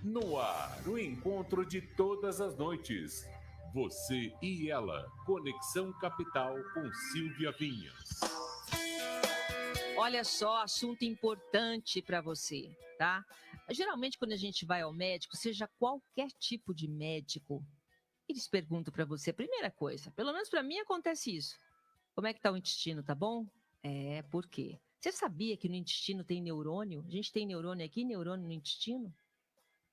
No ar, o encontro de todas as noites. Você e ela. Conexão Capital com Silvia Vinhas. Olha só, assunto importante para você, tá? Geralmente, quando a gente vai ao médico, seja qualquer tipo de médico, eles perguntam para você, primeira coisa, pelo menos para mim acontece isso. Como é que tá o intestino, tá bom? Por quê? Você sabia que no intestino tem neurônio? A gente tem neurônio aqui, neurônio no intestino?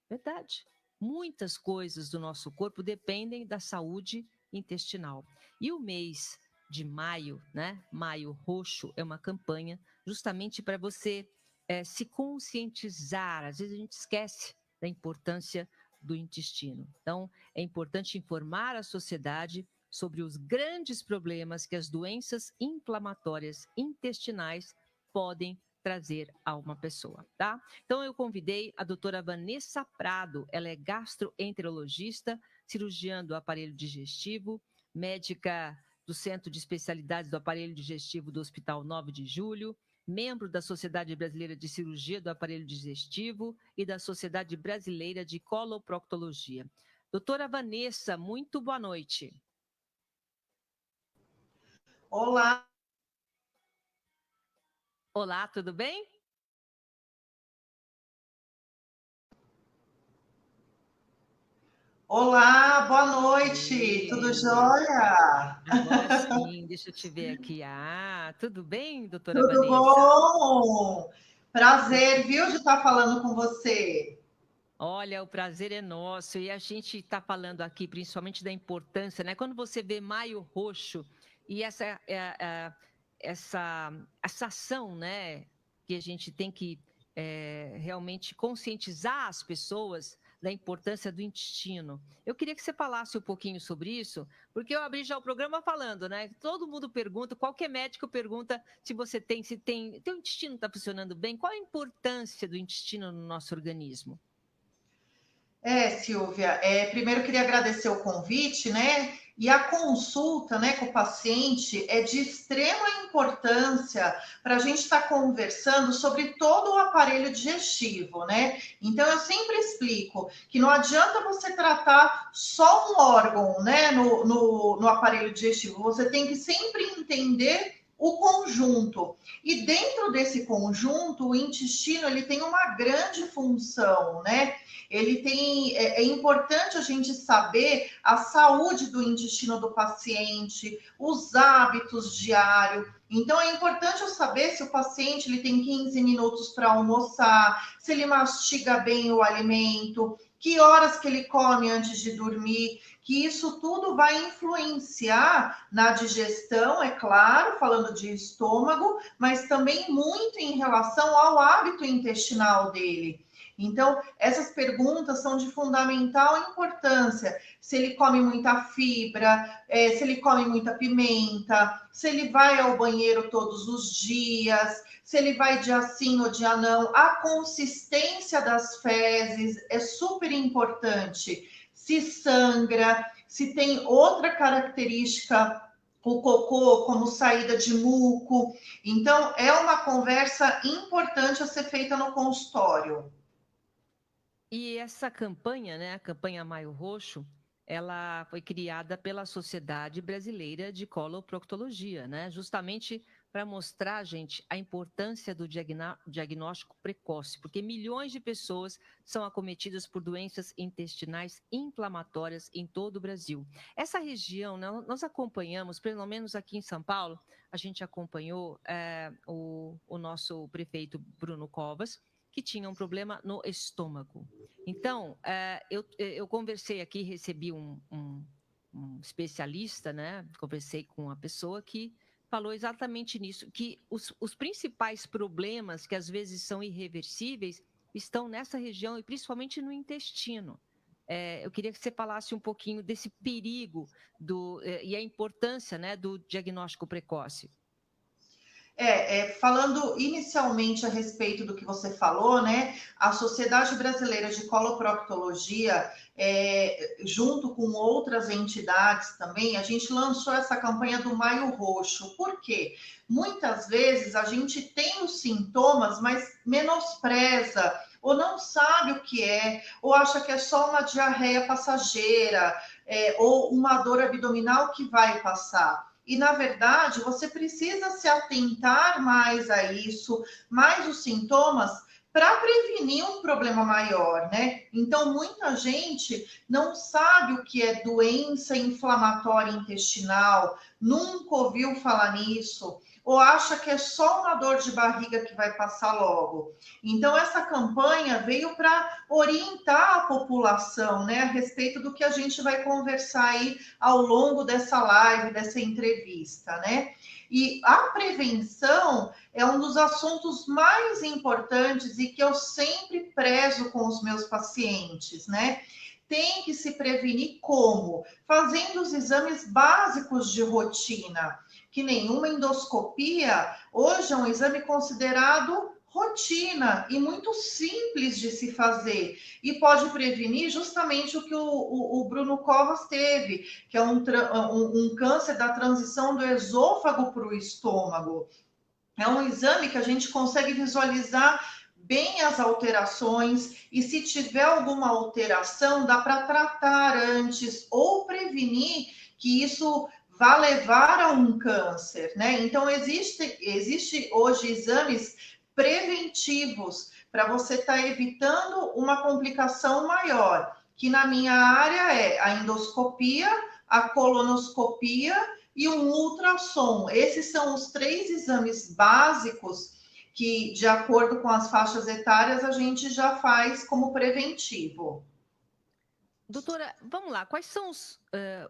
Verdade. Muitas coisas do nosso corpo dependem da saúde intestinal. E o mês de maio, né? Maio Roxo é uma campanha justamente para você se conscientizar. Às vezes a gente esquece da importância do intestino. Então, é importante informar a sociedade sobre os grandes problemas que as doenças inflamatórias intestinais podem trazer a uma pessoa, tá? Então, eu convidei a doutora Vanessa Prado, ela é gastroenterologista, cirurgiã do aparelho digestivo, médica do Centro de Especialidades do Aparelho Digestivo do Hospital 9 de Julho, membro da Sociedade Brasileira de Cirurgia do Aparelho Digestivo e da Sociedade Brasileira de Coloproctologia. Doutora Vanessa, muito boa noite. Olá. Olá, tudo bem? Olá, boa noite, tudo jóia? Agora sim, deixa eu te ver aqui. Tudo bem, doutora Tudo Vanessa? bom? Prazer, viu, de estar falando com você. Olha, o prazer é nosso e a gente está falando aqui principalmente da importância, né? Quando você vê Maio Roxo e essa ação, né, que a gente tem que realmente conscientizar as pessoas da importância do intestino. Eu queria que você falasse um pouquinho sobre isso, porque eu abri já o programa falando, né? Todo mundo pergunta, qualquer médico pergunta se você tem, teu intestino está funcionando bem, qual a importância do intestino no nosso organismo? Silvia, primeiro queria agradecer o convite, né? E a consulta, né, com o paciente é de extrema importância para a gente estar conversando sobre todo o aparelho digestivo, né? Então, eu sempre explico que não adianta você tratar só um órgão, né, no aparelho digestivo, você tem que sempre entender o conjunto. E dentro desse conjunto, o intestino ele tem uma grande função, né? Ele tem, é importante a gente saber a saúde do intestino do paciente, os hábitos diários. Então, é importante eu saber se o paciente ele tem 15 minutos para almoçar, se ele mastiga bem o alimento, que horas que ele come antes de dormir, que isso tudo vai influenciar na digestão, é claro, falando de estômago, mas também muito em relação ao hábito intestinal dele. Então, essas perguntas são de fundamental importância. Se ele come muita fibra, se ele come muita pimenta, se ele vai ao banheiro todos os dias, se ele vai dia sim ou dia não. A consistência das fezes é super importante. Se sangra, se tem outra característica o cocô como saída de muco. Então, é uma conversa importante a ser feita no consultório. E essa campanha, né, a campanha Maio Roxo, ela foi criada pela Sociedade Brasileira de Coloproctologia, né, justamente para mostrar, gente, a importância do diagnóstico precoce, porque milhões de pessoas são acometidas por doenças intestinais inflamatórias em todo o Brasil. Essa região, né, nós acompanhamos, pelo menos aqui em São Paulo, a gente acompanhou o nosso prefeito Bruno Covas, que tinha um problema no estômago. Então, eu conversei aqui, recebi um especialista, né? Conversei com uma pessoa que falou exatamente nisso, que os principais problemas, que às vezes são irreversíveis, estão nessa região e principalmente no intestino. Eu queria que você falasse um pouquinho desse perigo e a importância, né, do diagnóstico precoce. Falando inicialmente a respeito do que você falou, né? A Sociedade Brasileira de Coloproctologia, junto com outras entidades também, a gente lançou essa campanha do Maio Roxo. Por quê? Muitas vezes a gente tem os sintomas, mas menospreza ou não sabe o que é, ou acha que é só uma diarreia passageira, ou uma dor abdominal que vai passar. E, na verdade, você precisa se atentar mais a isso, mais os sintomas, para prevenir um problema maior, né? Então, muita gente não sabe o que é doença inflamatória intestinal, nunca ouviu falar nisso, ou acha que é só uma dor de barriga que vai passar logo. Então, essa campanha veio para orientar a população, né, a respeito do que a gente vai conversar aí ao longo dessa live, dessa entrevista, né? E a prevenção é um dos assuntos mais importantes e que eu sempre prezo com os meus pacientes, né? Tem que se prevenir como? Fazendo os exames básicos de rotina, que nenhuma endoscopia hoje é um exame considerado rotina e muito simples de se fazer e pode prevenir justamente o que o Bruno Covas teve, que é um câncer da transição do esôfago para o estômago. É um exame que a gente consegue visualizar bem as alterações e se tiver alguma alteração, dá para tratar antes ou prevenir que isso vá levar a um câncer, né? Então, existe hoje exames preventivos para você estar evitando uma complicação maior, que na minha área é a endoscopia, a colonoscopia e um ultrassom. Esses são os 3 exames básicos que, de acordo com as faixas etárias, a gente já faz como preventivo. Doutora, vamos lá. Quais são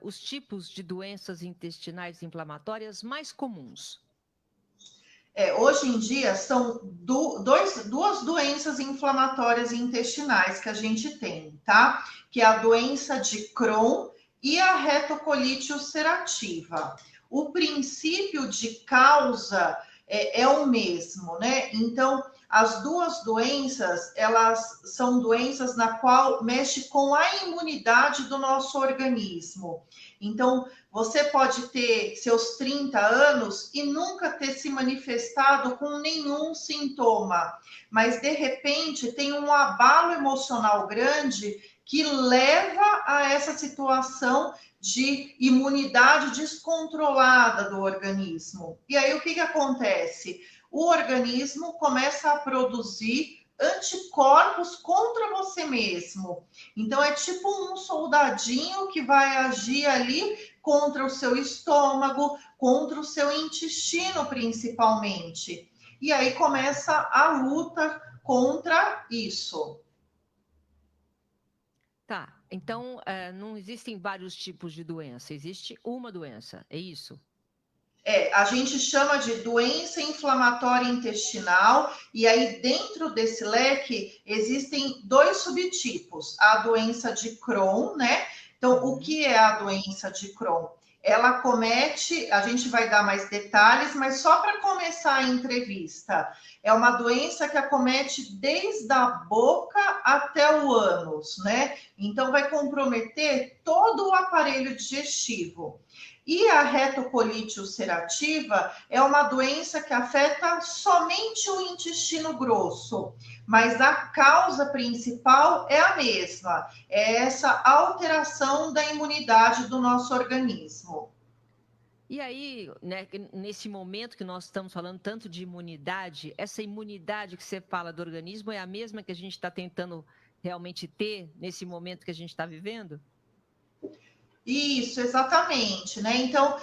os tipos de doenças intestinais inflamatórias mais comuns? Hoje em dia, são duas doenças inflamatórias intestinais que a gente tem, tá? Que é a doença de Crohn e a retocolite ulcerativa. O princípio de causa é o mesmo, né? Então, as duas doenças, elas são doenças na qual mexe com a imunidade do nosso organismo. Então, você pode ter seus 30 anos e nunca ter se manifestado com nenhum sintoma, mas de repente tem um abalo emocional grande que leva a essa situação de imunidade descontrolada do organismo. E aí o que acontece? O organismo começa a produzir anticorpos contra você mesmo. Então é tipo um soldadinho que vai agir ali contra o seu estômago, contra o seu intestino principalmente. E aí começa a luta contra isso. Tá, então não existem vários tipos de doença, existe uma doença, é isso? A gente chama de doença inflamatória intestinal, e aí dentro desse leque existem 2 subtipos, a doença de Crohn, né? Então, o que é a doença de Crohn? Ela comete, a gente vai dar mais detalhes, mas só para começar a entrevista, é uma doença que acomete desde a boca até o ânus, né? Então, vai comprometer todo o aparelho digestivo. E a retocolite ulcerativa é uma doença que afeta somente o intestino grosso, mas a causa principal é a mesma, é essa alteração da imunidade do nosso organismo. E aí, né, nesse momento que nós estamos falando tanto de imunidade, essa imunidade que você fala do organismo é a mesma que a gente está tentando realmente ter nesse momento que a gente está vivendo? Isso, exatamente, né? Então,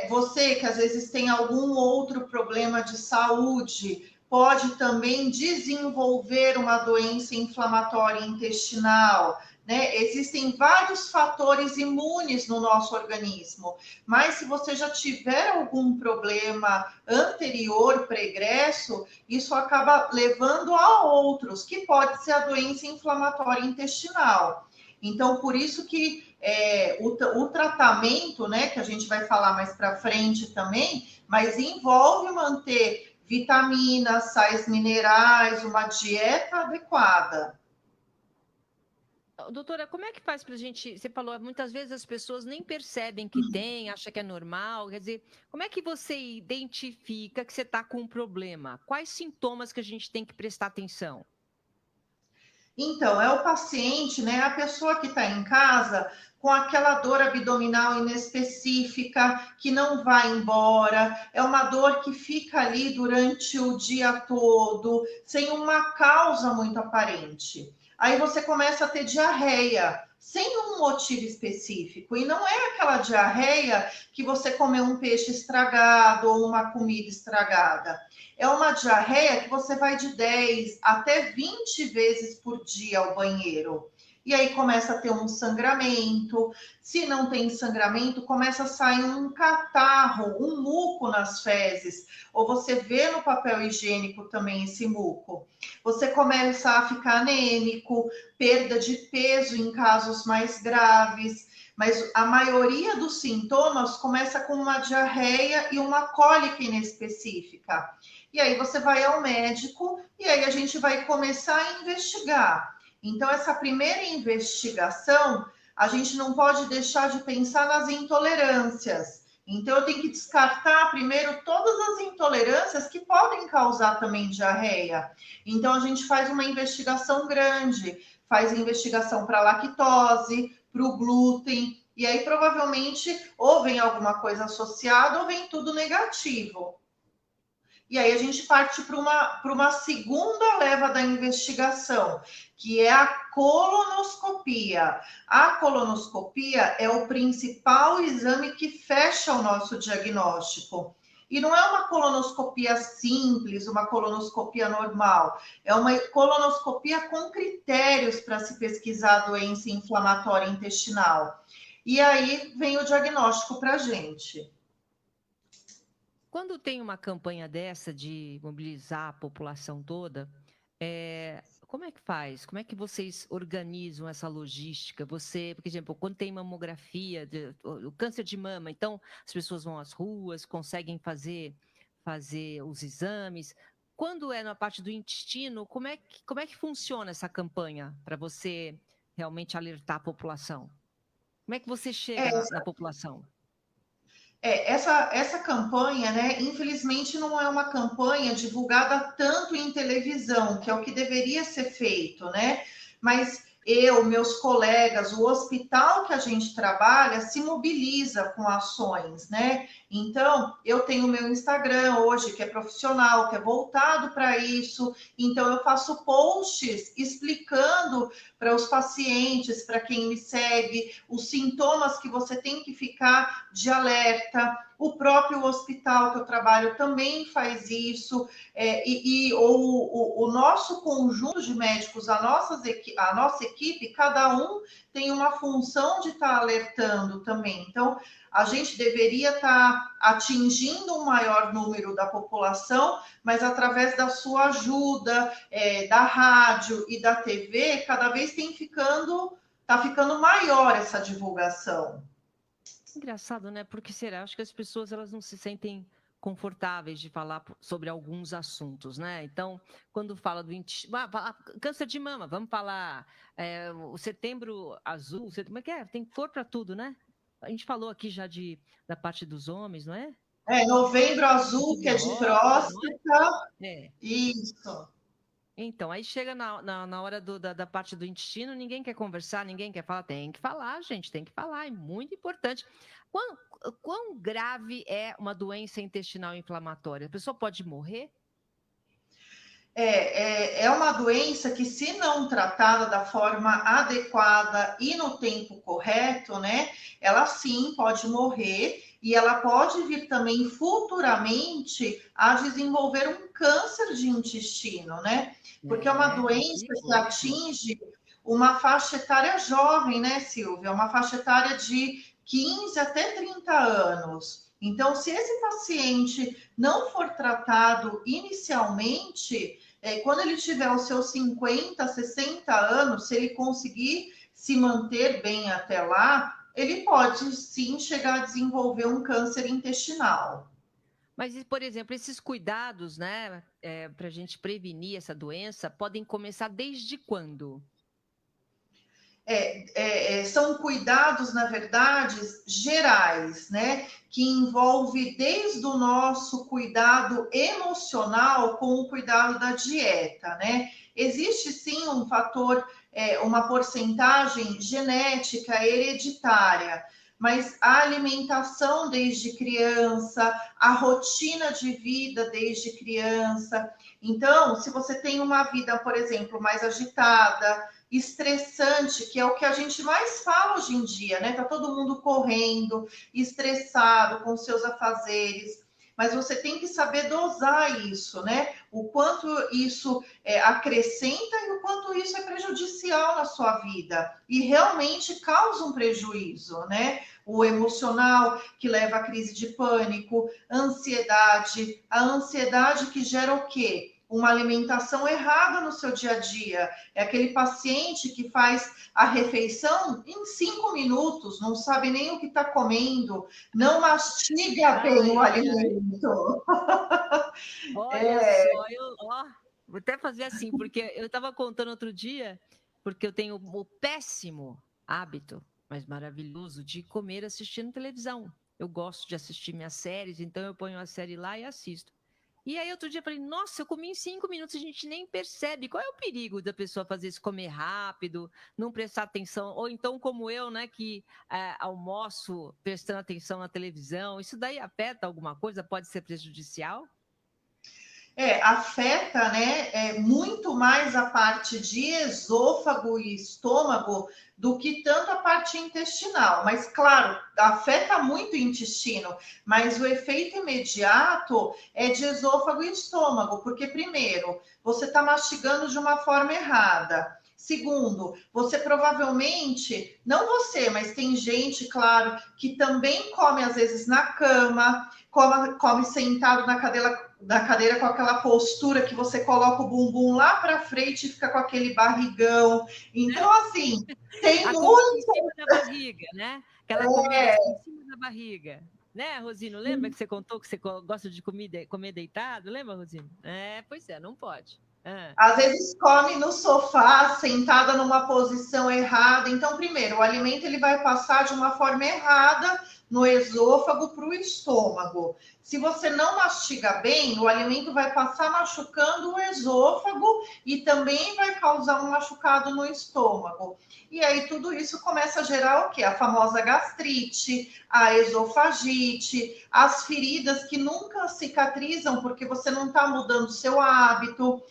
você que às vezes tem algum outro problema de saúde, pode também desenvolver uma doença inflamatória intestinal, né? Existem vários fatores imunes no nosso organismo, mas se você já tiver algum problema anterior, pregresso, isso acaba levando a outros, que pode ser a doença inflamatória intestinal. Então, por isso que o tratamento, né, que a gente vai falar mais para frente também, mas envolve manter vitaminas, sais minerais, uma dieta adequada. Doutora, como é que faz para a gente? Você falou, muitas vezes as pessoas nem percebem que tem, acham que é normal. Quer dizer, como é que você identifica que você está com um problema? Quais sintomas que a gente tem que prestar atenção? Então, é o paciente, né? A pessoa que está em casa com aquela dor abdominal inespecífica, que não vai embora, é uma dor que fica ali durante o dia todo, sem uma causa muito aparente. Aí você começa a ter diarreia, sem um motivo específico. E não é aquela diarreia que você comeu um peixe estragado ou uma comida estragada. É uma diarreia que você vai de 10 até 20 vezes por dia ao banheiro. E aí começa a ter um sangramento. Se não tem sangramento, começa a sair um catarro, um muco nas fezes. Ou você vê no papel higiênico também esse muco. Você começa a ficar anêmico, perda de peso em casos mais graves. Mas a maioria dos sintomas começa com uma diarreia e uma cólica inespecífica. E aí você vai ao médico e aí a gente vai começar a investigar. Então, essa primeira investigação, a gente não pode deixar de pensar nas intolerâncias. Então, eu tenho que descartar primeiro todas as intolerâncias que podem causar também diarreia. Então, a gente faz uma investigação grande, faz investigação para lactose, para o glúten, e aí provavelmente ou vem alguma coisa associada ou vem tudo negativo. E aí a gente parte para uma segunda leva da investigação, que é a colonoscopia. A colonoscopia é o principal exame que fecha o nosso diagnóstico. E não é uma colonoscopia simples, uma colonoscopia normal. É uma colonoscopia com critérios para se pesquisar a doença inflamatória intestinal. E aí vem o diagnóstico para a gente. Quando tem uma campanha dessa de mobilizar a população toda, como é que faz? Como é que vocês organizam essa logística? Você, por exemplo, quando tem mamografia, o câncer de mama, então as pessoas vão às ruas, conseguem fazer os exames. Quando é na parte do intestino, como é que funciona essa campanha para você realmente alertar a população? Como é que você chega na população? Essa campanha, né, infelizmente não é uma campanha divulgada tanto em televisão, que é o que deveria ser feito, né? Mas eu, meus colegas, o hospital que a gente trabalha se mobiliza com ações, né? Então, eu tenho meu Instagram hoje, que é profissional, que é voltado para isso. Então, eu faço posts explicando para os pacientes, para quem me segue, os sintomas que você tem que ficar de alerta. O próprio hospital que eu trabalho também faz isso, o nosso conjunto de médicos, a nossa equipe, cada um tem uma função de estar alertando também. Então, a gente deveria estar atingindo um maior número da população, mas através da sua ajuda, da rádio e da TV, cada vez está ficando maior essa divulgação. Engraçado, né? Porque será? Acho que as pessoas elas não se sentem confortáveis de falar sobre alguns assuntos, né? Então, quando fala do câncer de mama, vamos falar o setembro azul, como é que é? Tem cor para tudo, né? A gente falou aqui já da parte dos homens, não é? Novembro azul, que é de próstata. Isso. Então, aí chega na hora da parte do intestino, ninguém quer conversar, ninguém quer falar. Tem que falar, gente, tem que falar, é muito importante. Quão grave é uma doença intestinal inflamatória? A pessoa pode morrer? É uma doença que, se não tratada da forma adequada e no tempo correto, né, ela sim pode morrer e ela pode vir também futuramente a desenvolver um câncer de intestino, né? Porque é uma doença que atinge uma faixa etária jovem, né, Silvia? Uma faixa etária de 15 até 30 anos. Então, se esse paciente não for tratado inicialmente, quando ele tiver os seus 50, 60 anos, se ele conseguir se manter bem até lá, ele pode sim chegar a desenvolver um câncer intestinal. Mas, por exemplo, esses cuidados, né, para a gente prevenir essa doença, podem começar desde quando? São cuidados, na verdade, gerais, né? Que envolve desde o nosso cuidado emocional com o cuidado da dieta, né? existe sim um fator, uma porcentagem genética hereditária, mas a alimentação desde criança, a rotina de vida desde criança. Então, se você tem uma vida, por exemplo, mais agitada, estressante, que é o que a gente mais fala hoje em dia, né? Tá todo mundo correndo, estressado com seus afazeres, mas você tem que saber dosar isso, né? O quanto isso acrescenta e o quanto isso é prejudicial na sua vida e realmente causa um prejuízo, né? O emocional, que leva à crise de pânico, ansiedade, a ansiedade que gera o quê? Uma alimentação errada no seu dia a dia. É aquele paciente que faz a refeição em 5 minutos, não sabe nem o que está comendo, não mastiga bem o alimento. Olha só, vou até fazer assim, porque eu estava contando outro dia, porque eu tenho o péssimo hábito, mas maravilhoso, de comer assistindo televisão. Eu gosto de assistir minhas séries, então eu ponho a série lá e assisto. E aí outro dia eu falei, nossa, eu comi em 5 minutos, a gente nem percebe. Qual é o perigo da pessoa fazer isso, comer rápido, não prestar atenção? Ou então como eu, né, que almoço prestando atenção na televisão. Isso daí afeta alguma coisa? Pode ser prejudicial? Afeta, né, muito mais a parte de esôfago e estômago do que tanto a parte intestinal. Mas, claro, afeta muito o intestino, mas o efeito imediato é de esôfago e estômago, porque, primeiro, você está mastigando de uma forma errada. Segundo, você provavelmente, não você, mas tem gente, claro, que também come às vezes na cama, come sentado na cadeira com aquela postura que você coloca o bumbum lá para frente e fica com aquele barrigão. Então, assim, tem a muito. Comida em cima da barriga, né? Aquela comida assim, em cima da barriga. Né, Rosino? Lembra que você contou que você gosta de comer deitado? Lembra, Rosino? Pois é, não pode. Às vezes come no sofá, sentada numa posição errada. Então, primeiro, o alimento ele vai passar de uma forma errada no esôfago para o estômago. Se você não mastiga bem, o alimento vai passar machucando o esôfago e também vai causar um machucado no estômago. E aí tudo isso começa a gerar o quê? A famosa gastrite, a esofagite, as feridas que nunca cicatrizam porque você não está mudando o seu hábito.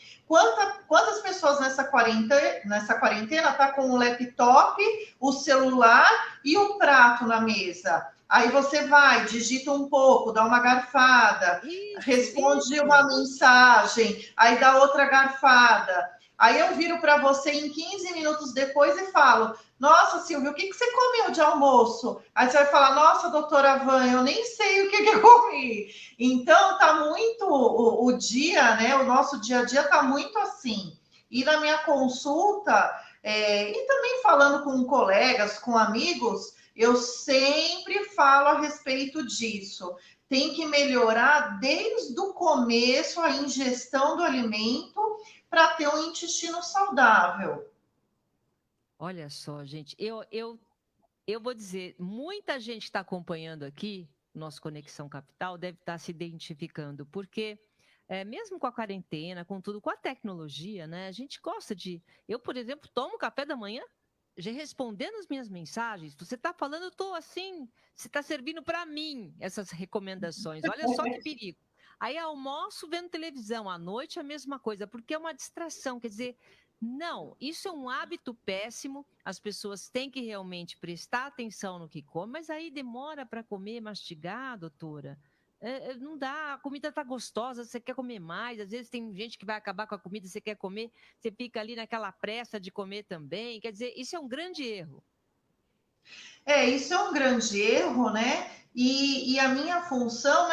Quantas pessoas nessa quarentena tá com o laptop, o celular e o prato na mesa? Aí você vai, digita um pouco, dá uma garfada, responde uma mensagem, aí dá outra garfada. Aí eu viro para você em 15 minutos depois e falo, nossa, Silvia, o que você comeu de almoço? Aí você vai falar, nossa, doutora Van, eu nem sei o que eu comi. Então, tá muito o dia, né? O nosso dia a dia tá muito assim. E na minha consulta, e também falando com colegas, com amigos, eu sempre falo a respeito disso. Tem que melhorar desde o começo a ingestão do alimento para ter um intestino saudável. Olha só, gente, eu vou dizer, muita gente está acompanhando aqui, nosso Conexão Capital, deve estar se identificando, porque mesmo com a quarentena, com tudo, com a tecnologia, né? A gente gosta de. Eu, por exemplo, tomo café da manhã, já respondendo as minhas mensagens. Você está falando, eu estou assim, você está servindo para mim essas recomendações. Olha só que perigo. Aí almoço vendo televisão, à noite a mesma coisa, porque é uma distração, quer dizer, não, isso é um hábito péssimo, as pessoas têm que realmente prestar atenção no que comem, mas aí demora para comer, mastigar, doutora. Não dá, a comida está gostosa, você quer comer mais, às vezes tem gente que vai acabar com a comida, você quer comer, você fica ali naquela pressa de comer também, quer dizer, isso é um grande erro. Isso é um grande erro, né? E a minha função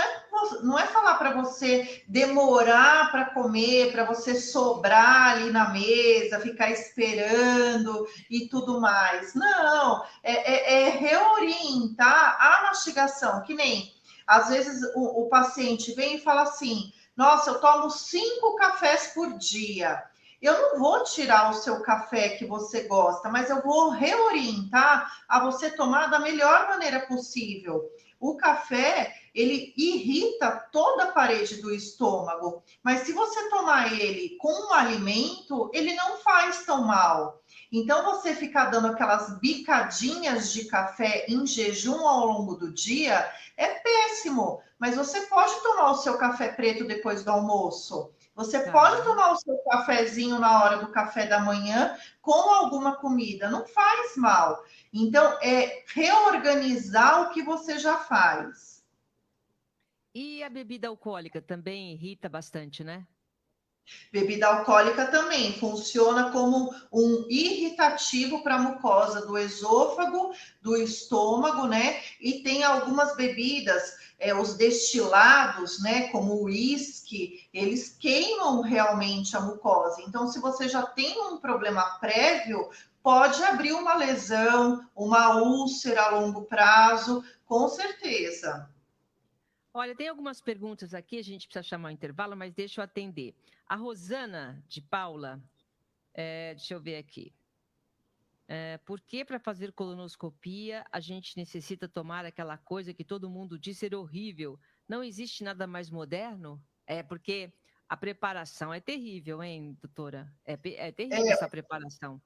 não é falar para você demorar para comer, para você sobrar ali na mesa, ficar esperando e tudo mais. Não, é reorientar a mastigação, que nem às vezes o paciente vem e fala assim: nossa, eu tomo 5 cafés por dia. Eu não vou tirar o seu café que você gosta, mas eu vou reorientar a você tomar da melhor maneira possível. O café, ele irrita toda a parede do estômago, mas se você tomar ele com um alimento, ele não faz tão mal. Então, você ficar dando aquelas bicadinhas de café em jejum ao longo do dia é péssimo, mas você pode tomar o seu café preto depois do almoço. Você pode tomar o seu cafezinho na hora do café da manhã com alguma comida, não faz mal. Então, é reorganizar o que você já faz. E a bebida alcoólica também irrita bastante, né? Bebida alcoólica também funciona como um irritativo para a mucosa do esôfago, do estômago, né? E tem algumas bebidas, os destilados, né? Como o uísque, eles queimam realmente a mucosa. Então, se você já tem um problema prévio, pode abrir uma lesão, uma úlcera a longo prazo, com certeza. Olha, tem algumas perguntas aqui, a gente precisa chamar o intervalo, mas deixa eu atender. A Rosana de Paula, deixa eu ver aqui. Por que para fazer colonoscopia a gente necessita tomar aquela coisa que todo mundo diz ser horrível? Não existe nada mais moderno? É porque a preparação é terrível, hein, doutora? É terrível essa preparação.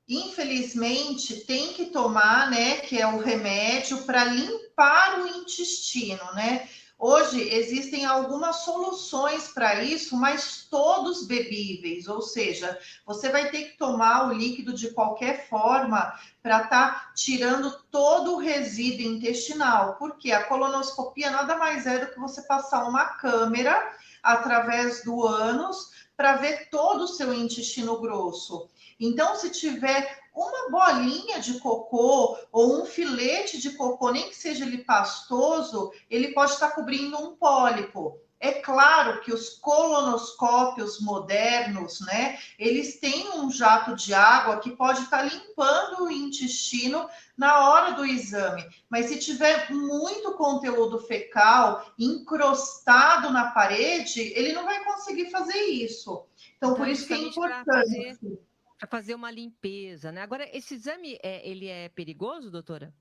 Infelizmente, tem que tomar, né, que é o remédio para limpar o intestino, né? Hoje existem algumas soluções para isso, mas todos bebíveis, ou seja, você vai ter que tomar o líquido de qualquer forma para estar tirando todo o resíduo intestinal, porque a colonoscopia nada mais é do que você passar uma câmera através do ânus para ver todo o seu intestino grosso. Então, se tiver uma bolinha de cocô ou um filete de cocô, nem que seja ele pastoso, ele pode estar cobrindo um pólipo. É claro que os colonoscópios modernos, né, eles têm um jato de água que pode estar limpando o intestino na hora do exame. Mas se tiver muito conteúdo fecal encrostado na parede, ele não vai conseguir fazer isso. Então por isso que é importante. Para fazer uma limpeza, né? Agora, esse exame, ele é perigoso, doutora?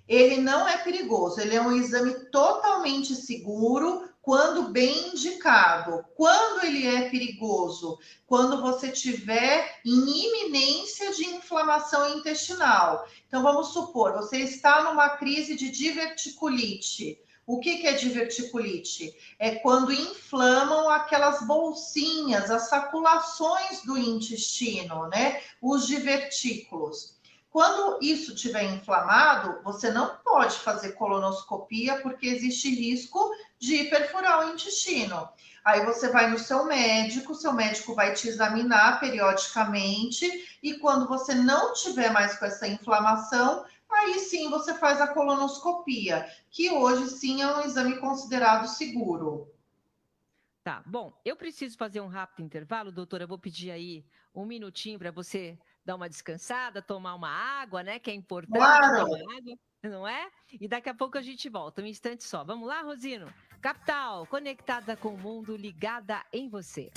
Ele não é perigoso, ele é um exame totalmente seguro quando bem indicado. Quando ele é perigoso? Quando você tiver em iminência de inflamação intestinal. Então, vamos supor, você está numa crise de diverticulite. O que é diverticulite? É quando inflamam aquelas bolsinhas, as saculações do intestino, né? Os divertículos. Quando isso estiver inflamado, você não pode fazer colonoscopia porque existe risco de perfurar o intestino. Aí você vai no seu médico vai te examinar periodicamente e quando você não tiver mais com essa inflamação, aí sim você faz a colonoscopia, que hoje sim é um exame considerado seguro. Tá, bom, eu preciso fazer um rápido intervalo, doutora, eu vou pedir aí um minutinho para você dar uma descansada, tomar uma água, né, que é importante Claro. tomar água, não é? E daqui a pouco a gente volta, um instante só. Vamos lá, Rosino? Capital, conectada com o mundo, ligada em você.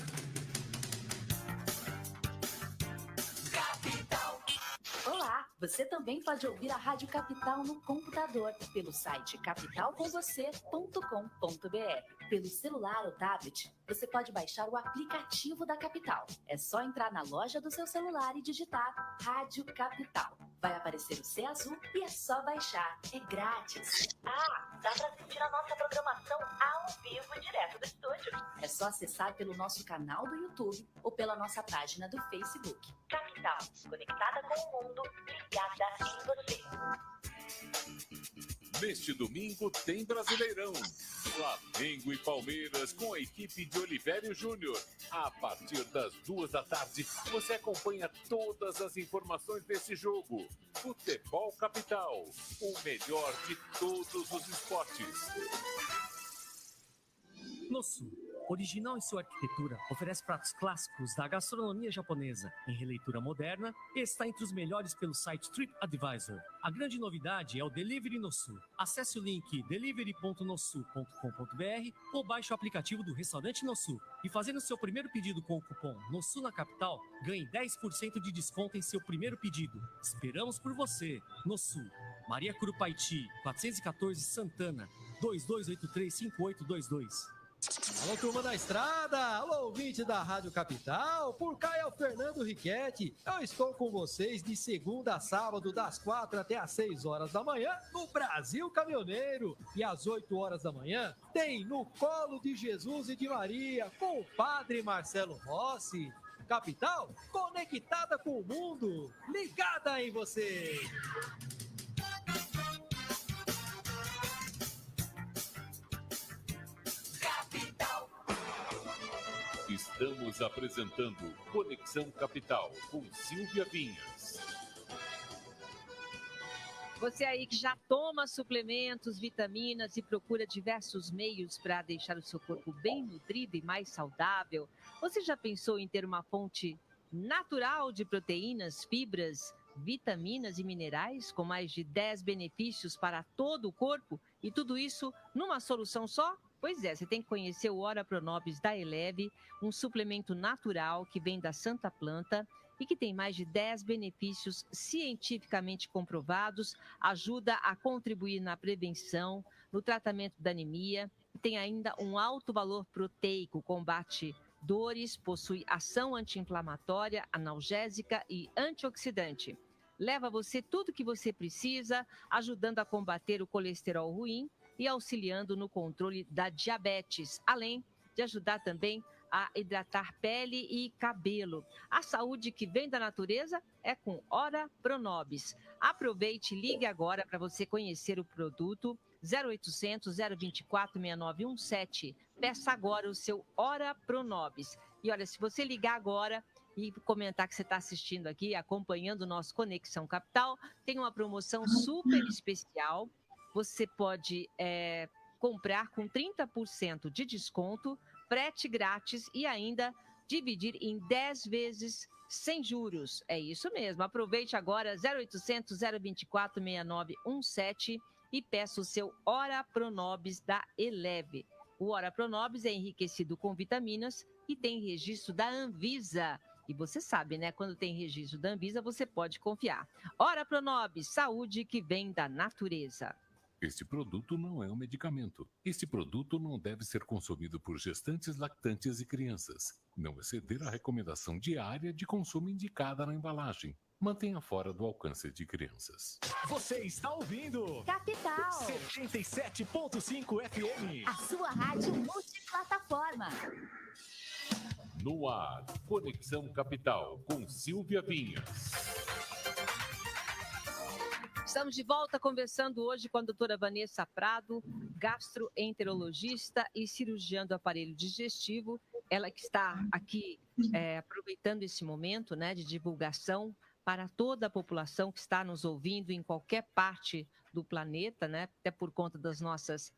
Olá, você também pode ouvir a Rádio Capital no computador, pelo site capitalcomvocê.com.br. Pelo celular ou tablet, você pode baixar o aplicativo da Capital. É só entrar na loja do seu celular e digitar Rádio Capital. Vai aparecer o C azul e é só baixar. É grátis. Dá para assistir a nossa programação ao vivo direto do estúdio. É só acessar pelo nosso canal do YouTube ou pela nossa página do Facebook. Capital, conectada com o mundo, ligada em você. Neste domingo tem Brasileirão. Flamengo e Palmeiras com a equipe de Olivério Júnior. A partir das 14h, você acompanha todas as informações desse jogo. Futebol Capital, o melhor de todos os esportes. No Sul, Original em sua arquitetura, oferece pratos clássicos da gastronomia japonesa em releitura moderna e está entre os melhores pelo site TripAdvisor. A grande novidade é o Delivery Nosu. Acesse o link delivery.nosu.com.br ou baixe o aplicativo do restaurante Nosu. E fazendo seu primeiro pedido com o cupom Nosu na Capital, ganhe 10% de desconto em seu primeiro pedido. Esperamos por você. Nosu, Maria Curupaiti, 414 Santana, 2283-5822. Alô, turma da estrada, alô, ouvinte da Rádio Capital, por cá é o Fernando Riquetti. Eu estou com vocês de segunda a sábado, das 4 até às 6 horas da manhã, no Brasil Caminhoneiro. E às 8 horas da manhã, tem No Colo de Jesus e de Maria, com o Padre Marcelo Rossi. Capital, conectada com o mundo, ligada em você. Estamos apresentando Conexão Capital com Silvia Vinhas. Você aí que já toma suplementos, vitaminas e procura diversos meios para deixar o seu corpo bem nutrido e mais saudável, você já pensou em ter uma fonte natural de proteínas, fibras, vitaminas e minerais com mais de 10 benefícios para todo o corpo e tudo isso numa solução só? Pois é, você tem que conhecer o Ora Pronobis da Eleve, um suplemento natural que vem da Santa Planta e que tem mais de 10 benefícios cientificamente comprovados, ajuda a contribuir na prevenção, no tratamento da anemia, e tem ainda um alto valor proteico, combate dores, possui ação anti-inflamatória, analgésica e antioxidante. Leva você tudo o que você precisa, ajudando a combater o colesterol ruim e auxiliando no controle da diabetes, além de ajudar também a hidratar pele e cabelo. A saúde que vem da natureza é com Ora Pronobis. Aproveite e ligue agora para você conhecer o produto 0800 024 6917. Peça agora o seu Ora Pronobis. E olha, se você ligar agora e comentar que você está assistindo aqui, acompanhando o nosso Conexão Capital, tem uma promoção super especial. Você pode comprar com 30% de desconto, frete grátis e ainda dividir em 10 vezes sem juros. É isso mesmo. Aproveite agora 0800 024 6917 e peça o seu Ora Pronobis da Eleve. O Ora Pronobis é enriquecido com vitaminas e tem registro da Anvisa. E você sabe, né? Quando tem registro da Anvisa, você pode confiar. Ora Pronobis, saúde que vem da natureza. Este produto não é um medicamento. Este produto não deve ser consumido por gestantes, lactantes e crianças. Não exceder a recomendação diária de consumo indicada na embalagem. Mantenha fora do alcance de crianças. Você está ouvindo Capital 77.5 FM. A sua rádio multiplataforma. No ar, Conexão Capital com Silvia Vinhas. Estamos de volta conversando hoje com a doutora Vanessa Prado, gastroenterologista e cirurgiã do aparelho digestivo. Ela que está aqui aproveitando esse momento, né, de divulgação para toda a população que está nos ouvindo em qualquer parte do planeta, né, até por conta das nossas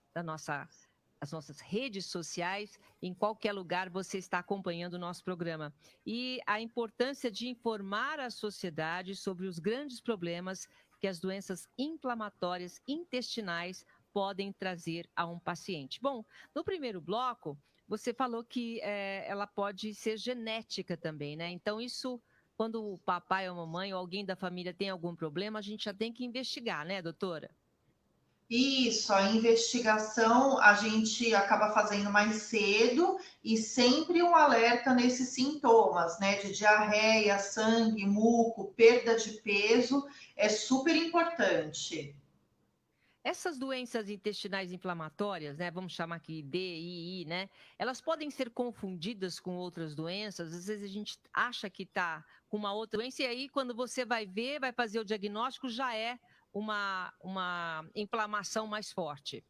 redes sociais. Em qualquer lugar você está acompanhando o nosso programa. E a importância de informar a sociedade sobre os grandes problemas que as doenças inflamatórias intestinais podem trazer a um paciente. Bom, no primeiro bloco, você falou que ela pode ser genética também, né? Então, isso, quando o papai ou a mamãe ou alguém da família tem algum problema, a gente já tem que investigar, né, doutora? Isso, a investigação a gente acaba fazendo mais cedo e sempre um alerta nesses sintomas, né? De diarreia, sangue, muco, perda de peso, é super importante. Essas doenças intestinais inflamatórias, né? Vamos chamar aqui DII, né? Elas podem ser confundidas com outras doenças. Às vezes a gente acha que está com uma outra doença e aí quando você vai ver, vai fazer o diagnóstico, já é uma inflamação mais forte.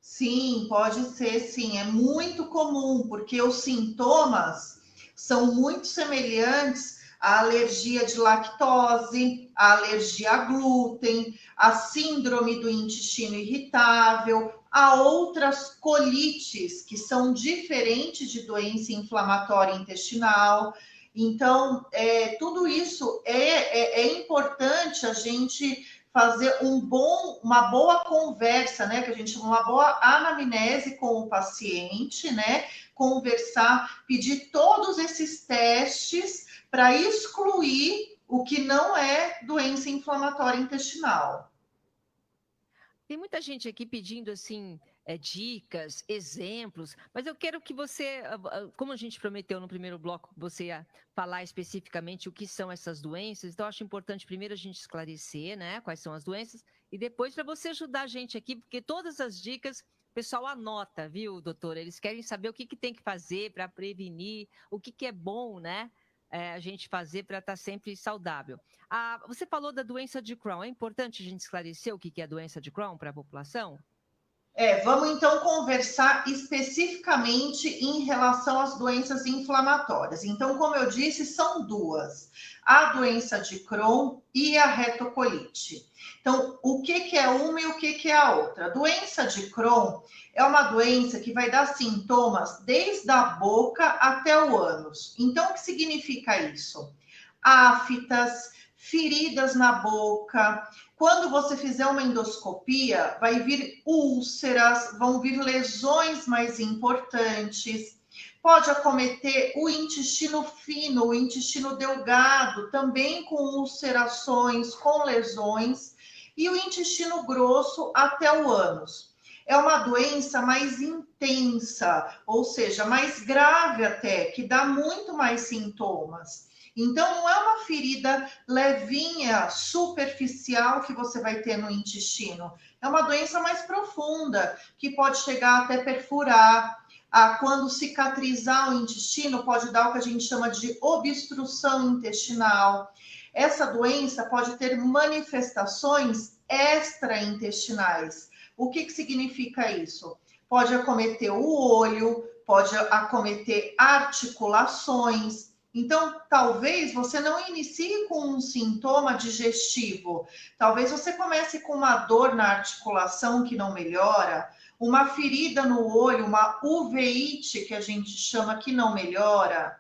Sim, pode ser, sim. É muito comum, porque os sintomas são muito semelhantes à alergia de lactose, à alergia a glúten, à síndrome do intestino irritável, a outras colites, que são diferentes de doença inflamatória intestinal. Então, tudo isso é importante a gente fazer uma boa conversa, né? Que a gente chama uma boa anamnese com o paciente, né? Conversar, pedir todos esses testes para excluir o que não é doença inflamatória intestinal. Tem muita gente aqui pedindo assim dicas, exemplos, mas eu quero que você, como a gente prometeu no primeiro bloco, você ia falar especificamente o que são essas doenças, então eu acho importante primeiro a gente esclarecer, né, quais são as doenças, e depois para você ajudar a gente aqui, porque todas as dicas o pessoal anota, viu, doutora? Eles querem saber o que tem que fazer para prevenir, o que é bom, né? A gente fazer para estar sempre saudável. Você falou da doença de Crohn. É importante a gente esclarecer o que é a doença de Crohn para a população? Vamos então conversar especificamente em relação às doenças inflamatórias. Então, como eu disse, são duas: a doença de Crohn e a retocolite. Então, o que é uma e o que é a outra? A doença de Crohn é uma doença que vai dar sintomas desde a boca até o ânus. Então, o que significa isso? Aftas, feridas na boca. Quando você fizer uma endoscopia, vai vir úlceras, vão vir lesões mais importantes. Pode acometer o intestino fino, o intestino delgado, também com ulcerações, com lesões, e o intestino grosso até o ânus. É uma doença mais intensa, ou seja, mais grave até, que dá muito mais sintomas. Então, não é uma ferida levinha, superficial que você vai ter no intestino. É uma doença mais profunda, que pode chegar até perfurar. Quando cicatrizar o intestino, pode dar o que a gente chama de obstrução intestinal. Essa doença pode ter manifestações extraintestinais. O que significa isso? Pode acometer o olho, pode acometer articulações. Então, talvez você não inicie com um sintoma digestivo. Talvez você comece com uma dor na articulação que não melhora, uma ferida no olho, uma uveíte, que a gente chama, que não melhora,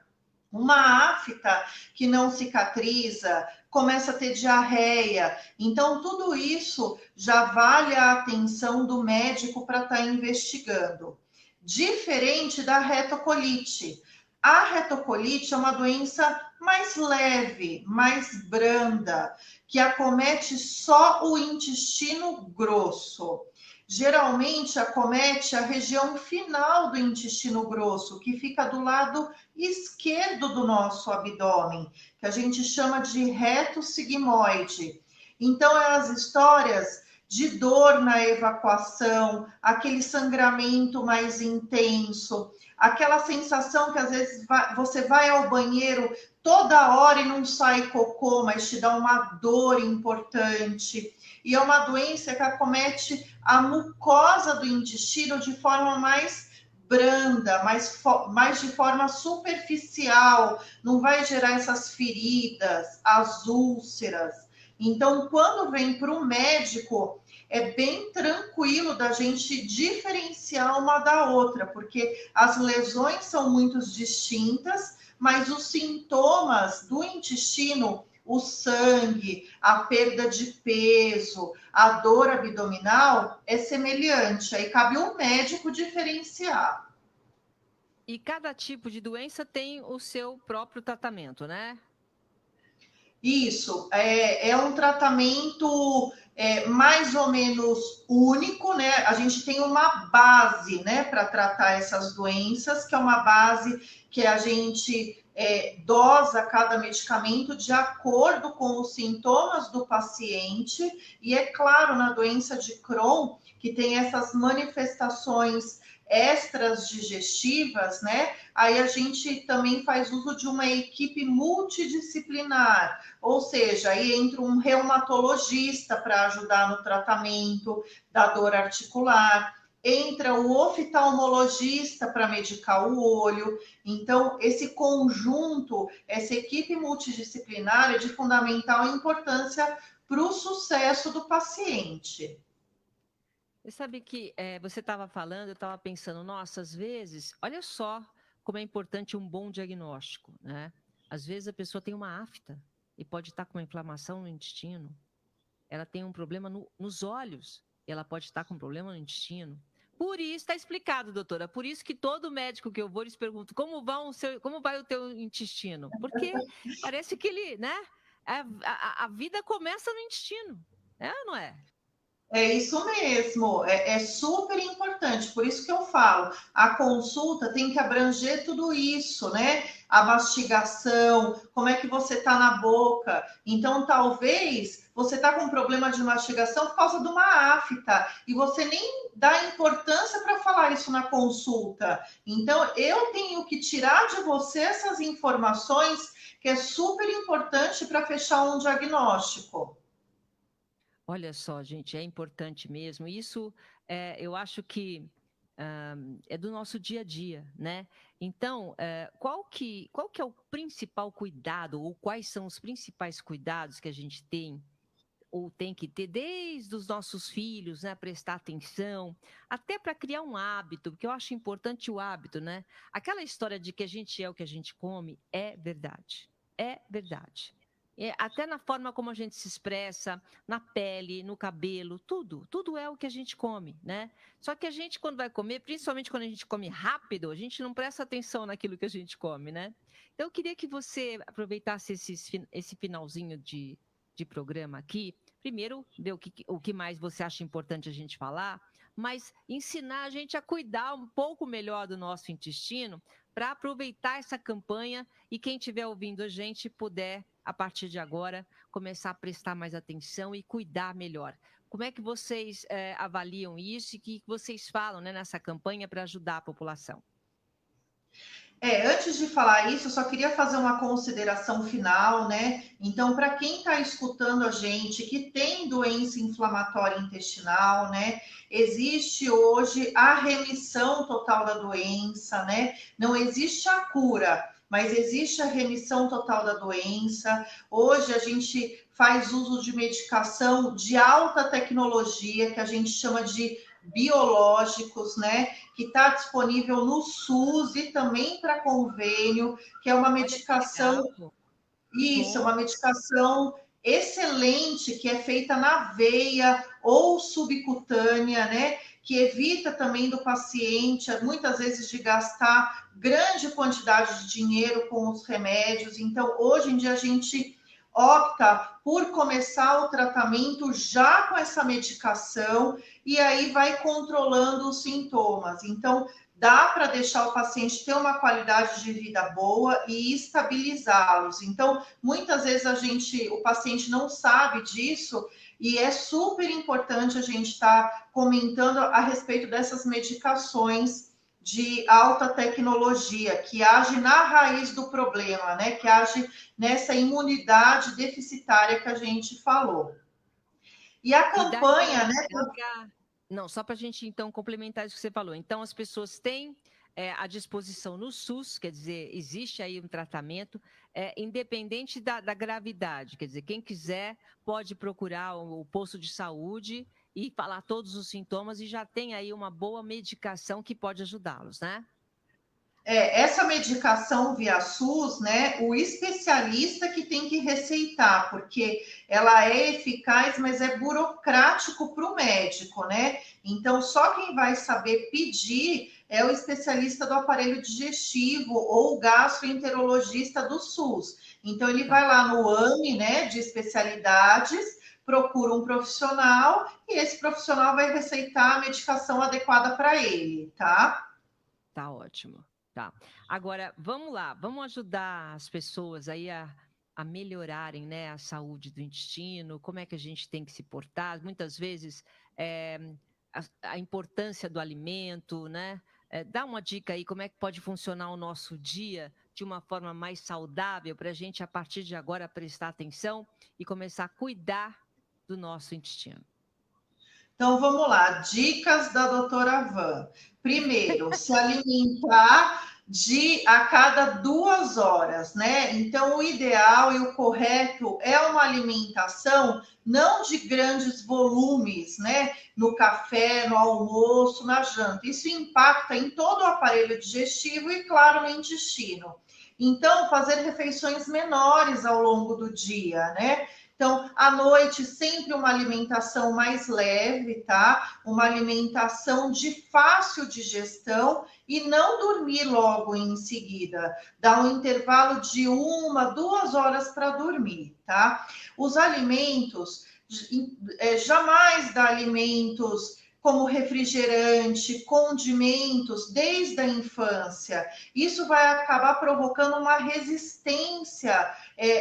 uma afta que não cicatriza, começa a ter diarreia. Então, tudo isso já vale a atenção do médico para estar investigando. Diferente da retocolite. A retocolite é uma doença mais leve, mais branda, que acomete só o intestino grosso. Geralmente acomete a região final do intestino grosso, que fica do lado esquerdo do nosso abdômen, que a gente chama de reto sigmoide. Então, é as histórias de dor na evacuação, aquele sangramento mais intenso, aquela sensação que às vezes você vai ao banheiro toda hora e não sai cocô, mas te dá uma dor importante. E é uma doença que acomete a mucosa do intestino de forma mais branda, mais de forma superficial, não vai gerar essas feridas, as úlceras. Então, quando vem para o médico, é bem tranquilo da gente diferenciar uma da outra, porque as lesões são muito distintas, mas os sintomas do intestino, o sangue, a perda de peso, a dor abdominal, é semelhante. Aí cabe ao médico diferenciar. E cada tipo de doença tem o seu próprio tratamento, né? Isso, é um tratamento mais ou menos único, né? A gente tem uma base, né, para tratar essas doenças, que é uma base que a gente dosa cada medicamento de acordo com os sintomas do paciente. E é claro, na doença de Crohn, que tem essas manifestações extras digestivas, né? Aí a gente também faz uso de uma equipe multidisciplinar, ou seja, aí entra um reumatologista para ajudar no tratamento da dor articular, entra o oftalmologista para medicar o olho. Então, esse conjunto, essa equipe multidisciplinar é de fundamental importância para o sucesso do paciente. Você sabe que você estava falando, eu estava pensando, nossa, às vezes, olha só como é importante um bom diagnóstico, né? Às vezes a pessoa tem uma afta e pode estar com uma inflamação no intestino. Ela tem um problema nos olhos, e ela pode estar com um problema no intestino. Por isso, está explicado, doutora. Por isso que todo médico que eu vou, eles perguntam como vai o teu intestino? Porque parece que ele, né? A vida começa no intestino, não é? É isso mesmo, é super importante, por isso que eu falo, a consulta tem que abranger tudo isso, né? A mastigação, como é que você está na boca. Então, talvez você está com um problema de mastigação por causa de uma afta, e você nem dá importância para falar isso na consulta. Então, eu tenho que tirar de você essas informações que é super importante para fechar um diagnóstico. Olha só, gente, é importante mesmo. Isso, eu acho que é do nosso dia a dia, né? Então, qual que é o principal cuidado, ou quais são os principais cuidados que a gente tem, ou tem que ter desde os nossos filhos, né? Prestar atenção, até para criar um hábito, porque eu acho importante o hábito, né? Aquela história de que a gente é o que a gente come é verdade. É verdade. Até na forma como a gente se expressa, na pele, no cabelo, tudo é o que a gente come, né? Só que a gente, quando vai comer, principalmente quando a gente come rápido, a gente não presta atenção naquilo que a gente come, né? Então, eu queria que você aproveitasse esse finalzinho de programa aqui, primeiro, ver o que mais você acha importante a gente falar, mas ensinar a gente a cuidar um pouco melhor do nosso intestino, para aproveitar essa campanha e quem estiver ouvindo a gente puder, a partir de agora, começar a prestar mais atenção e cuidar melhor. Como é que vocês avaliam isso e o que vocês falam, né, nessa campanha para ajudar a população? Antes de falar isso, eu só queria fazer uma consideração final, né? Então, para quem está escutando a gente que tem doença inflamatória intestinal, né? Existe hoje a remissão total da doença, né? Não existe a cura, mas existe a remissão total da doença. Hoje a gente faz uso de medicação de alta tecnologia, que a gente chama de biológicos, né? Que está disponível no SUS e também para convênio, que é uma medicação. Isso, é uma medicação excelente que é feita na veia ou subcutânea, né? Que evita também do paciente, muitas vezes, de gastar grande quantidade de dinheiro com os remédios. Então, hoje em dia, a gente opta por começar o tratamento já com essa medicação e aí vai controlando os sintomas. Então, dá para deixar o paciente ter uma qualidade de vida boa e estabilizá-los. Então, muitas vezes o paciente não sabe disso e é super importante a gente estar comentando a respeito dessas medicações de alta tecnologia, que age na raiz do problema, né? Que age nessa imunidade deficitária que a gente falou. E a campanha, né? Não, só para a gente, então, complementar isso que você falou. Então, as pessoas têm à disposição no SUS, quer dizer, existe aí um tratamento, independente da gravidade. Quer dizer, quem quiser pode procurar o posto de saúde e falar todos os sintomas e já tem aí uma boa medicação que pode ajudá-los, né? Essa medicação via SUS, né, o especialista que tem que receitar, porque ela é eficaz, mas é burocrático para o médico, né? Então, só quem vai saber pedir é o especialista do aparelho digestivo ou o gastroenterologista do SUS. Então, ele vai lá no AME, né, de especialidades, procura um profissional e esse profissional vai receitar a medicação adequada para ele, tá? Tá ótimo. Tá. Agora, vamos lá, vamos ajudar as pessoas aí a melhorarem, né, a saúde do intestino, como é que a gente tem que se portar, muitas vezes a importância do alimento, né? Dá uma dica aí, como é que pode funcionar o nosso dia de uma forma mais saudável para a gente, a partir de agora, prestar atenção e começar a cuidar do nosso intestino. Então, vamos lá. Dicas da doutora Van. Primeiro, se alimentar a cada 2 horas, né? Então, o ideal e o correto é uma alimentação não de grandes volumes, né? No café, no almoço, na janta. Isso impacta em todo o aparelho digestivo e, claro, no intestino. Então, fazer refeições menores ao longo do dia, né? Então, à noite, sempre uma alimentação mais leve, tá? Uma alimentação de fácil digestão e não dormir logo em seguida. Dá um intervalo de 1, 2 horas para dormir, tá? Os alimentos, jamais dá alimentos como refrigerante, condimentos, desde a infância. Isso vai acabar provocando uma resistência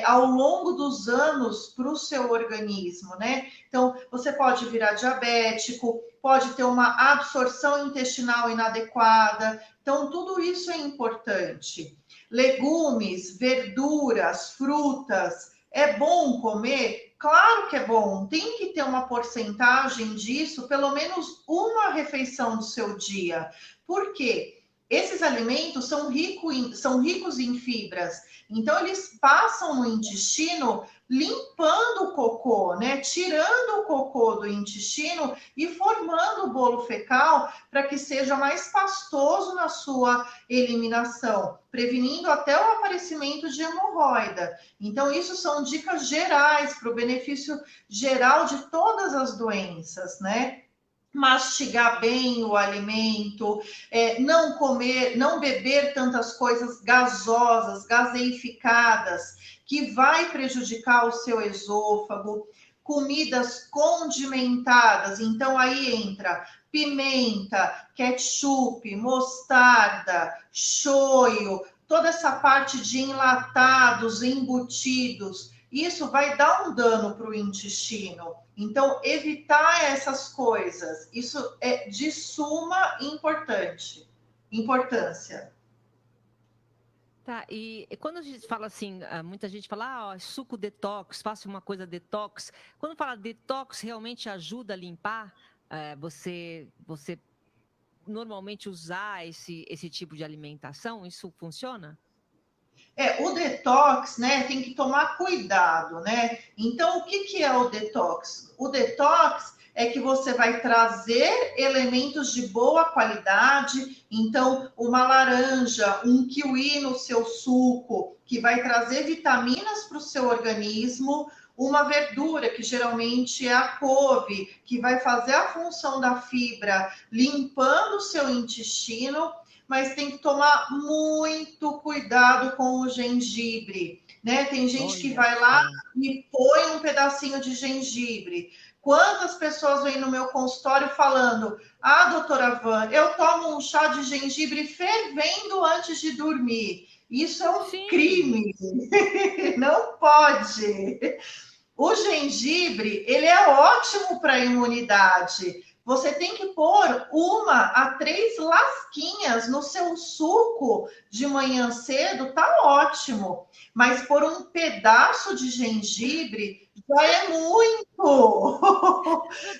ao longo dos anos para o seu organismo, né? Então, você pode virar diabético, pode ter uma absorção intestinal inadequada. Então, tudo isso é importante. Legumes, verduras, frutas, é bom comer? Claro que é bom, tem que ter uma porcentagem disso, pelo menos uma refeição do seu dia. Por quê? Esses alimentos são ricos em fibras, então eles passam no intestino limpando o cocô, né? Tirando o cocô do intestino e formando o bolo fecal para que seja mais pastoso na sua eliminação, prevenindo até o aparecimento de hemorroida. Então, isso são dicas gerais para o benefício geral de todas as doenças, né? Mastigar bem o alimento, não comer, não beber tantas coisas gasosas, gaseificadas, que vai prejudicar o seu esôfago, comidas condimentadas, então aí entra pimenta, ketchup, mostarda, shoyu, toda essa parte de enlatados, embutidos, isso vai dar um dano para o intestino. Então, evitar essas coisas, isso é de suma importância. Tá, e quando a gente fala assim, muita gente fala, suco detox, faça uma coisa detox. Quando fala detox, realmente ajuda a limpar? Você normalmente usar esse tipo de alimentação, isso funciona? O detox, né, tem que tomar cuidado, né? Então, o que é o detox? O detox é que você vai trazer elementos de boa qualidade, então uma laranja, um kiwi no seu suco, que vai trazer vitaminas para o seu organismo, uma verdura, que geralmente é a couve, que vai fazer a função da fibra, limpando o seu intestino, mas tem que tomar muito cuidado com o gengibre, né? Tem gente que vai lá e põe um pedacinho de gengibre. Quantas pessoas vêm no meu consultório falando, doutora Van, eu tomo um chá de gengibre fervendo antes de dormir. Isso é um crime. Não pode. O gengibre, ele é ótimo para a imunidade. Você tem que pôr 1 a 3 lasquinhas no seu suco de manhã cedo, tá ótimo. Mas pôr um pedaço de gengibre já é muito.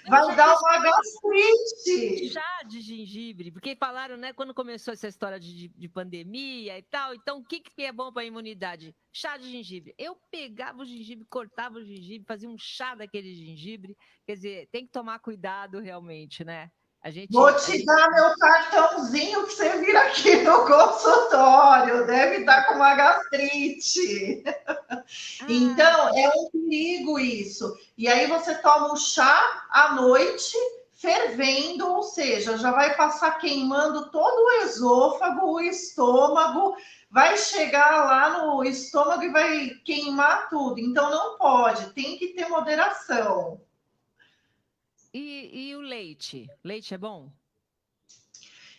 Vai dar uma gastrite. Chá de gengibre, porque falaram, né, quando começou essa história de pandemia e tal, então o que é bom para a imunidade? Chá de gengibre. Eu pegava o gengibre, cortava o gengibre, fazia um chá daquele gengibre. Quer dizer, tem que tomar cuidado realmente, né? Vou te dar meu cartãozinho que você vira aqui no consultório. Deve estar com uma gastrite. Então, é um perigo isso. E aí você toma o chá à noite, fervendo, ou seja, já vai passar queimando todo o esôfago, o estômago, vai chegar lá no estômago e vai queimar tudo. Então, não pode, tem que ter moderação. E o leite? Leite é bom?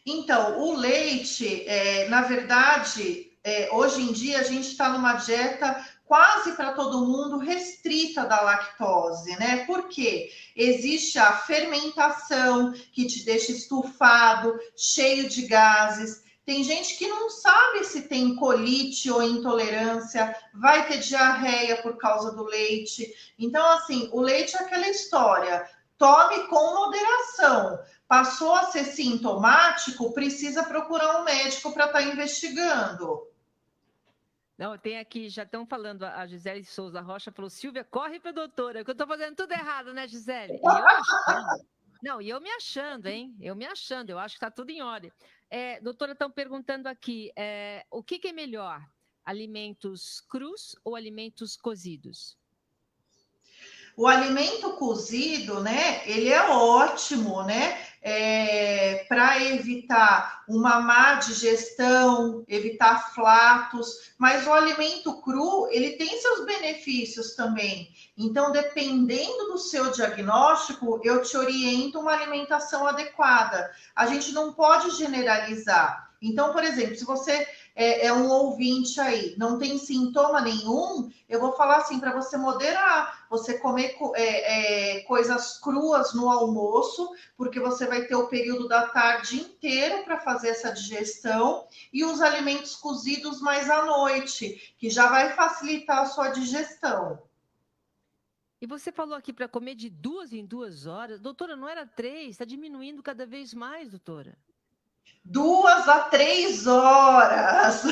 Então, o leite, na verdade, hoje em dia a gente está numa dieta quase para todo mundo restrita da lactose, né? Porque existe a fermentação que te deixa estufado, cheio de gases. Tem gente que não sabe se tem colite ou intolerância, vai ter diarreia por causa do leite. Então, assim, o leite é aquela história. Tome com moderação, Passou a ser sintomático, precisa procurar um médico para estar investigando. Não, tem aqui, já estão falando, a Gisele Souza Rocha falou, Silvia, corre para a doutora, que eu estou fazendo tudo errado, né, Gisele? E eu achando. Não, e eu me achando, hein? Eu me achando, eu acho que está tudo em ordem. Doutora, estão perguntando aqui, o que é melhor? Alimentos crus ou alimentos cozidos? O alimento cozido, né, ele é ótimo, né, para evitar uma má digestão, evitar flatos, mas o alimento cru, ele tem seus benefícios também. Então, dependendo do seu diagnóstico, eu te oriento uma alimentação adequada. A gente não pode generalizar. Então, por exemplo, se você é um ouvinte aí, não tem sintoma nenhum, eu vou falar assim, para você moderar, você comer coisas cruas no almoço, porque você vai ter o período da tarde inteiro para fazer essa digestão, e os alimentos cozidos mais à noite, que já vai facilitar a sua digestão. E você falou aqui para comer de 2 em 2 horas. Doutora, não era 3, está diminuindo cada vez mais, doutora. 2 a 3 horas.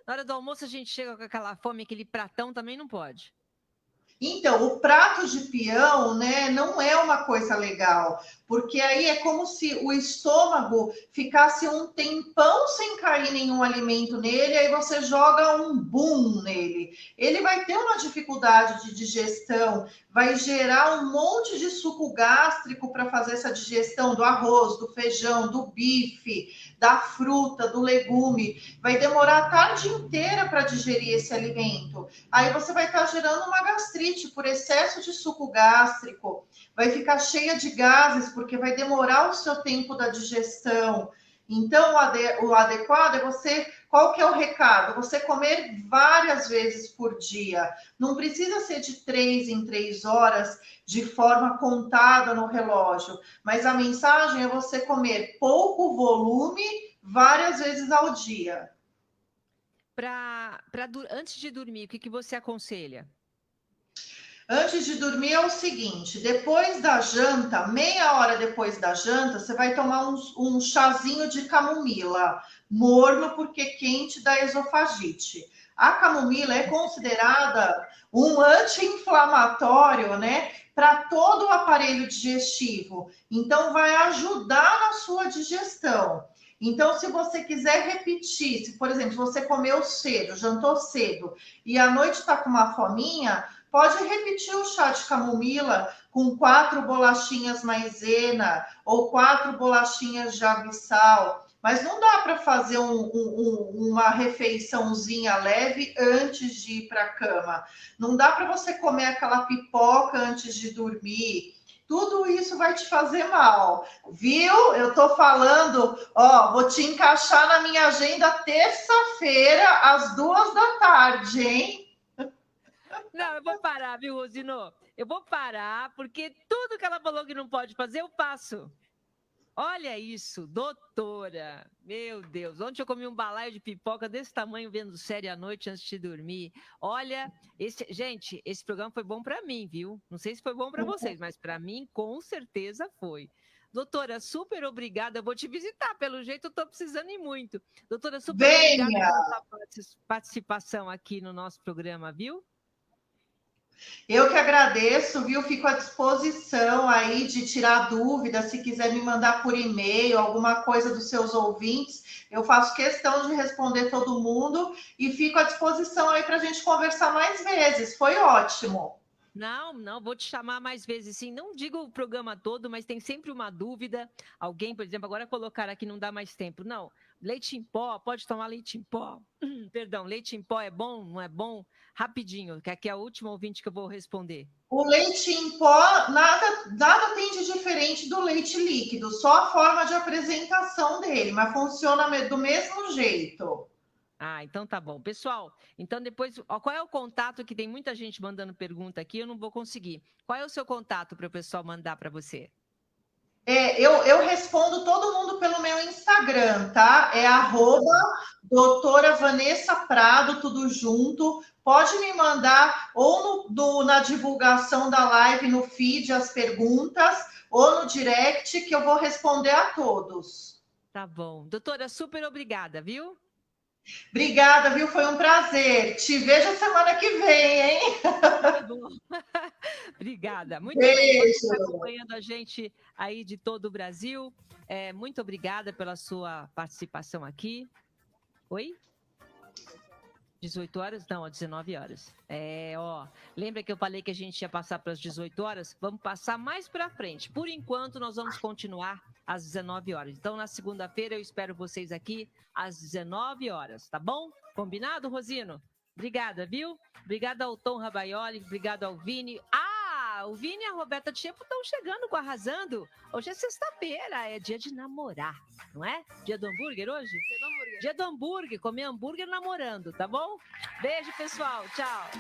Na hora do almoço a gente chega com aquela fome, aquele pratão também não pode. Então, o prato de peão, né, não é uma coisa legal, porque aí é como se o estômago ficasse um tempão sem cair nenhum alimento nele, aí você joga um boom nele. Ele vai ter uma dificuldade de digestão, vai gerar um monte de suco gástrico para fazer essa digestão do arroz, do feijão, do bife, da fruta, do legume. Vai demorar a tarde inteira para digerir esse alimento. Aí você vai estar gerando uma gastrite por excesso de suco gástrico, vai ficar cheia de gases, porque vai demorar o seu tempo da digestão. Então, o adequado é você... Qual que é o recado? Você comer várias vezes por dia. Não precisa ser de 3 em 3 horas, de forma contada no relógio. Mas a mensagem é você comer pouco volume, várias vezes ao dia. Antes de dormir, o que você aconselha? Antes de dormir é o seguinte, depois da janta, meia hora depois da janta, você vai tomar um chazinho de camomila, morno porque quente dá esofagite. A camomila é considerada um anti-inflamatório, né, para todo o aparelho digestivo. Então, vai ajudar na sua digestão. Então, se você quiser repetir, se, por exemplo, você comeu cedo, jantou cedo, e à noite está com uma fominha, pode repetir o chá de camomila com 4 bolachinhas maisena ou 4 bolachinhas de abissal. Mas não dá para fazer uma refeiçãozinha leve antes de ir para a cama. Não dá para você comer aquela pipoca antes de dormir. Tudo isso vai te fazer mal, viu? Eu tô falando, vou te encaixar na minha agenda terça-feira, às 2 da tarde, hein? Não, eu vou parar, viu, Rosino? Eu vou parar, porque tudo que ela falou que não pode fazer, eu faço. Olha isso, doutora. Meu Deus, ontem eu comi um balaio de pipoca desse tamanho vendo série à noite antes de dormir. Olha, gente, esse programa foi bom para mim, viu? Não sei se foi bom para vocês, mas para mim, com certeza foi. Doutora, super obrigada. Eu vou te visitar, pelo jeito eu estou precisando ir muito. Doutora, super obrigada pela sua participação aqui no nosso programa, viu? Eu que agradeço, viu? Fico à disposição aí de tirar dúvidas, se quiser me mandar por e-mail, alguma coisa dos seus ouvintes, eu faço questão de responder todo mundo e fico à disposição aí para a gente conversar mais vezes. Foi ótimo. Não, vou te chamar mais vezes, sim. Não digo o programa todo, mas tem sempre uma dúvida. Alguém, por exemplo, agora colocar aqui não dá mais tempo. Não, leite em pó, pode tomar leite em pó. Perdão, leite em pó é bom, não é bom? Rapidinho, que aqui é a última ouvinte que eu vou responder. O leite em pó, nada tem de diferente do leite líquido, só a forma de apresentação dele, mas funciona do mesmo jeito. Ah, então tá bom. Pessoal, então depois, qual é o contato, que tem muita gente mandando pergunta aqui, eu não vou conseguir. Qual é o seu contato para o pessoal mandar para você? Eu respondo todo mundo pelo meu Instagram, tá? É @doutora Vanessa Prado, tudo junto. Pode me mandar ou na divulgação da live, no feed, as perguntas, ou no direct, que eu vou responder a todos. Tá bom. Doutora, super obrigada, viu? Obrigada, viu? Foi um prazer. Te vejo semana que vem, hein? Tá bom. Obrigada. Muito bem. Você está acompanhando a gente aí de todo o Brasil. Muito obrigada pela sua participação aqui. Oi? 18 horas? Não, às 19 horas. Lembra que eu falei que a gente ia passar para as 18 horas? Vamos passar mais para frente. Por enquanto, nós vamos continuar às 19 horas. Então, na segunda-feira, eu espero vocês aqui às 19 horas, tá bom? Combinado, Rosino? Obrigada, viu? Obrigada ao Tom Rabaioli, obrigada ao Vini. O Vini e a Roberta Tchepo estão chegando com Arrasando. Hoje é sexta-feira, é dia de namorar, não é? Dia do hambúrguer hoje? Dia do hambúrguer, comer hambúrguer namorando, tá bom? Beijo, pessoal. Tchau.